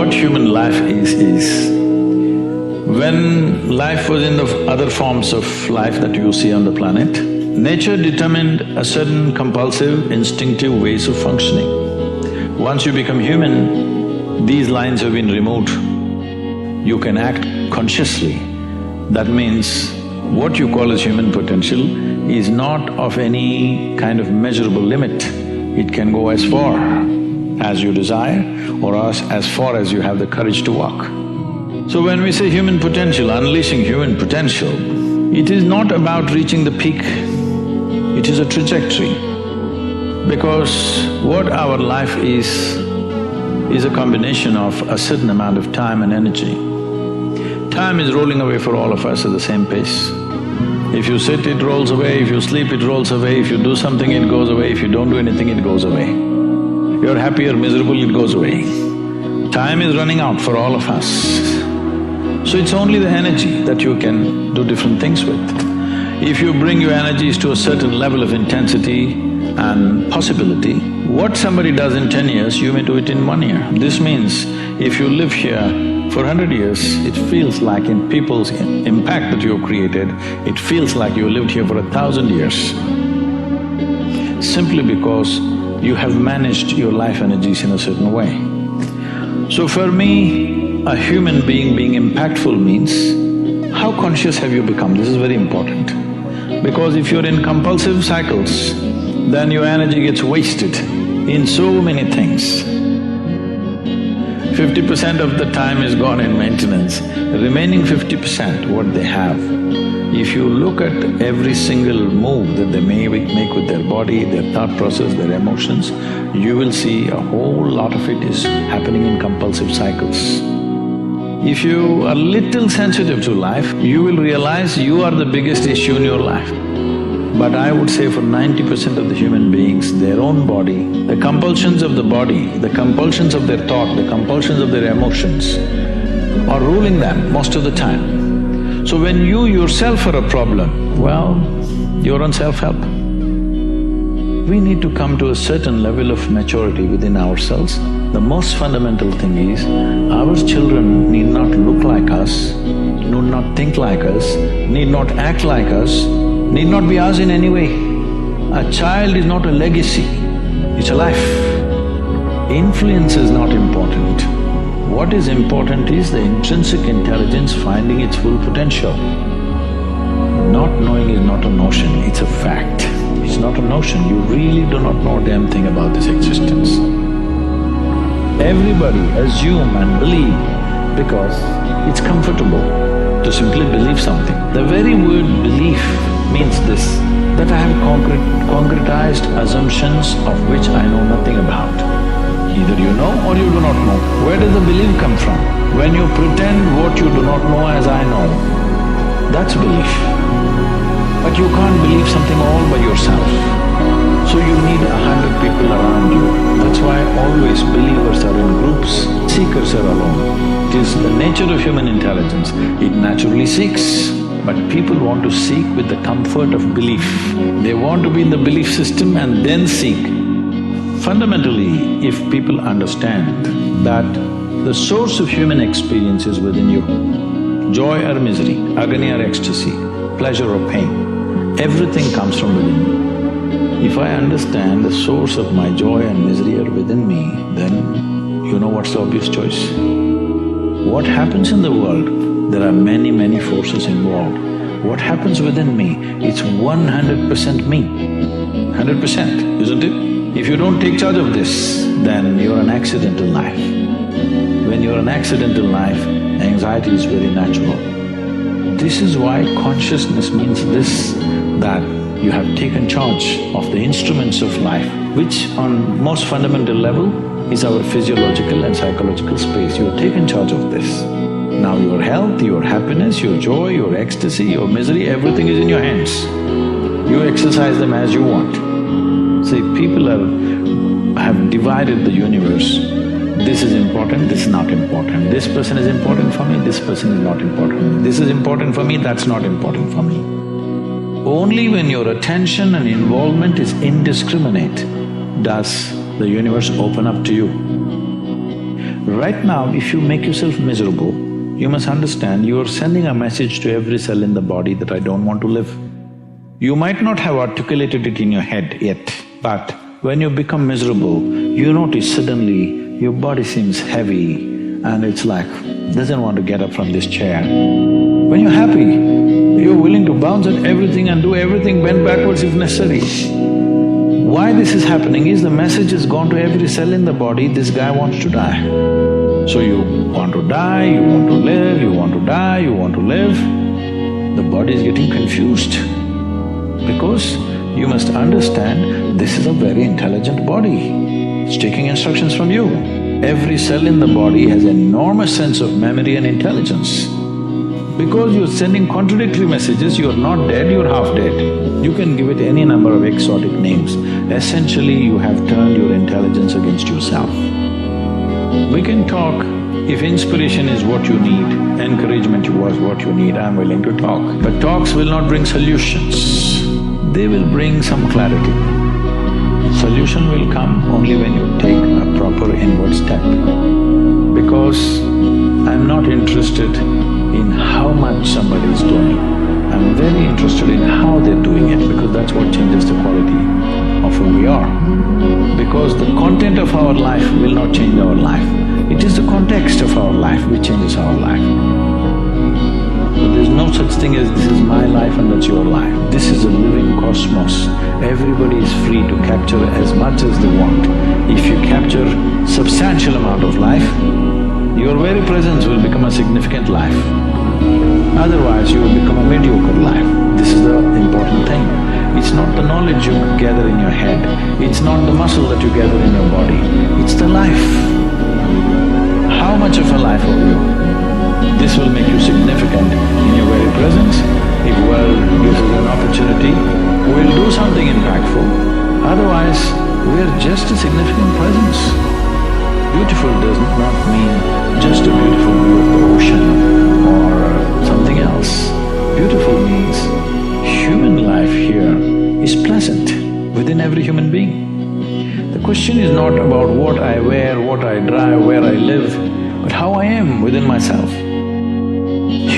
What human life is when life was in the other forms of life that you see on the planet, nature determined a certain compulsive, instinctive ways of functioning. Once you become human, these lines have been removed. You can act consciously. That means what you call as human potential is not of any kind of measurable limit. It can go as far as you desire or as far as you have the courage to walk. So when we say human potential, unleashing human potential, it is not about reaching the peak, it is a trajectory. Because what our life is a combination of a certain amount of time and energy. Time is rolling away for all of us at the same pace. If you sit, it rolls away, if you sleep, it rolls away, if you do something, it goes away, if you don't do anything, it goes away. You're happy or miserable, it goes away. Time is running out for all of us. So it's only the energy that you can do different things with. If you bring your energies to a certain level of intensity and possibility, what somebody does in 10 years, you may do it in 1 year. This means if you live here for 100 years, it feels like in people's impact that you've created, it feels like you lived here for 1,000 years. Simply because you have managed your life energies in a certain way. So for me, a human being impactful means how conscious have you become? This is very important. Because if you're in compulsive cycles, then your energy gets wasted in so many things. 50% of the time is gone in maintenance, the remaining 50%, what they have. If you look at every single move that they may make with their body, their thought process, their emotions, you will see a whole lot of it is happening in compulsive cycles. If you are little sensitive to life, you will realize you are the biggest issue in your life. But I would say for 90% of the human beings, their own body, the compulsions of the body, the compulsions of their thought, the compulsions of their emotions are ruling them most of the time. So when you yourself are a problem, well, you're on self-help. We need to come to a certain level of maturity within ourselves. The most fundamental thing is, our children need not look like us, need not think like us, need not act like us, need not be us in any way. A child is not a legacy, it's a life. Influence is not important. What is important is the intrinsic intelligence finding its full potential. Not knowing is not a notion, it's a fact. It's not a notion, you really do not know a damn thing about this existence. Everybody assume and believe because it's comfortable to simply believe something. The very word belief means this, that I have concretized assumptions of which I know nothing about. Either you know or you do not know. Where does the belief come from? When you pretend what you do not know as I know, that's belief. But you can't believe something all by yourself. So you need 100 people around you. That's why always believers are in groups, seekers are alone. It is the nature of human intelligence, it naturally seeks. But people want to seek with the comfort of belief. They want to be in the belief system and then seek. Fundamentally, if people understand that the source of human experience is within you, joy or misery, agony or ecstasy, pleasure or pain, everything comes from within me. If I understand the source of my joy and misery are within me, then you know what's the obvious choice? What happens in the world, there are many forces involved. What happens within me, it's 100% me, 100%, isn't it? If you don't take charge of this, then you're an accidental life. When you're an accidental life, anxiety is very natural. This is why consciousness means this, that you have taken charge of the instruments of life, which on most fundamental level is our physiological and psychological space. You have taken charge of this. Now your health, your happiness, your joy, your ecstasy, your misery, everything is in your hands. You exercise them as you want. See, people have divided the universe. This is important, this is not important. This person is important for me, this person is not important for me. This is important for me, that's not important for me. Only when your attention and involvement is indiscriminate does the universe open up to you. Right now, if you make yourself miserable, you must understand you are sending a message to every cell in the body that I don't want to live. You might not have articulated it in your head yet, but when you become miserable, you notice suddenly your body seems heavy and it's like, doesn't want to get up from this chair. When you're happy, you're willing to bounce at everything and do everything, bend backwards if necessary. Why this is happening is the message has gone to every cell in the body, this guy wants to die. So you want to die, you want to live, you want to die, you want to live. The body is getting confused because you must understand this is a very intelligent body. It's taking instructions from you. Every cell in the body has an enormous sense of memory and intelligence. Because you're sending contradictory messages, you're not dead, you're half dead. You can give it any number of exotic names. Essentially, you have turned your intelligence against yourself. We can talk. If inspiration is what you need, encouragement was what you need, I'm willing to talk. But talks will not bring solutions. They will bring some clarity. Solution will come only when you take a proper inward step. Because I'm not interested in how much somebody is doing. I'm very interested in how they're doing it because that's what changes the quality of who we are. Because the content of our life will not change our life. It is the context of our life which changes our life. So there's no such thing as this is my life and that's your life. This is a living cosmos. Everybody is free to capture as much as they want. If you capture substantial amount of life, your very presence will become a significant life. Otherwise, you will become a mediocre life. This is the important thing. It's not the knowledge you gather in your head, it's not the muscle that you gather in your body, it's the life. How much of a life are you? This will make you significant in your very presence. If world gives us an opportunity, we'll do something impactful. Otherwise, we're just a significant presence. Beautiful does not mean just a beautiful view of the ocean or something else. Beautiful means human life here is pleasant within every human being. The question is not about what I wear, what I drive, where I live, but how I am within myself.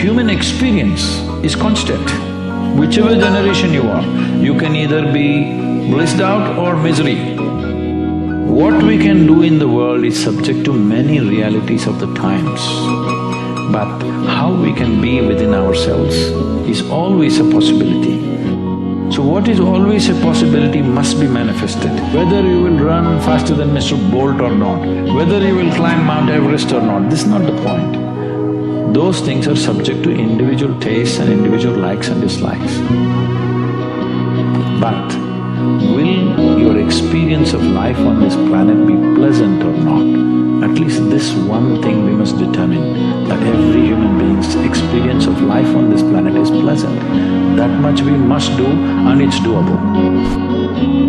Human experience is constant. Whichever generation you are, you can either be blissed out or misery. What we can do in the world is subject to many realities of the times. But how we can be within ourselves is always a possibility. So what is always a possibility must be manifested. Whether you will run faster than Mr. Bolt or not, whether you will climb Mount Everest or not, this is not the point. Those things are subject to individual tastes and individual likes and dislikes. But will your experience of life on this planet be pleasant or not? At least this one thing we must determine, that every human being's experience of life on this planet is pleasant. That much we must do and it's doable.